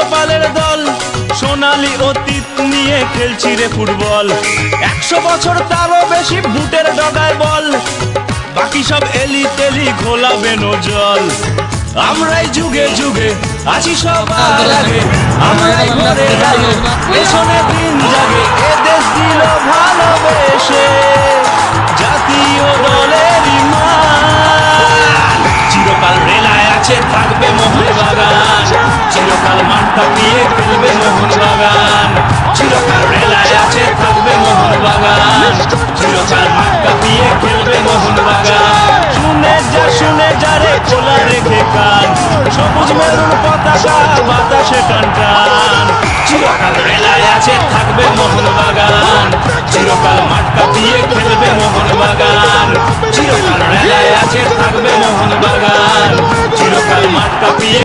কপালের দল সোনালী অতীত নিয়ে খেলছি রে ফুটবল। 100 বছর তারও বেশি বুটের ডগায় বল, বাকি সব এলি তেলি ঘোলাবে জল। আমরাই যুগে যুগে আছি সবার আগে, আমরাই ঘরে রাগে পেছনে দিন জাগে। এ দেশ দিল ভালোবেসে জাতীয় দলেরই মান। চিরকাল রেলায় আছে থাকবে মোহনবাগান, চিরকাল মাঠ কাঁপিয়ে খেলবে মোহনবাগান। চিরকাল রেলায় আছে থাকবে মোহনবাগান, চিরকাল মাঠ কাঁপিয়ে খেলবে মোহনবাগান। শুনে যা রে খোলা রেখে কান, সবুজ মেরুন পতাকা বাতাসে টান টান। চিরকাল রেলায় আছে থাকবে মোহনবাগান, চিরকাল মাঠ কাঁপিয়ে খেলবে মোহনবাগান। চিরকাল রেলায় আছে থাকবে মোহনবাগান, চিরকাল মাঠ কাঁপিয়ে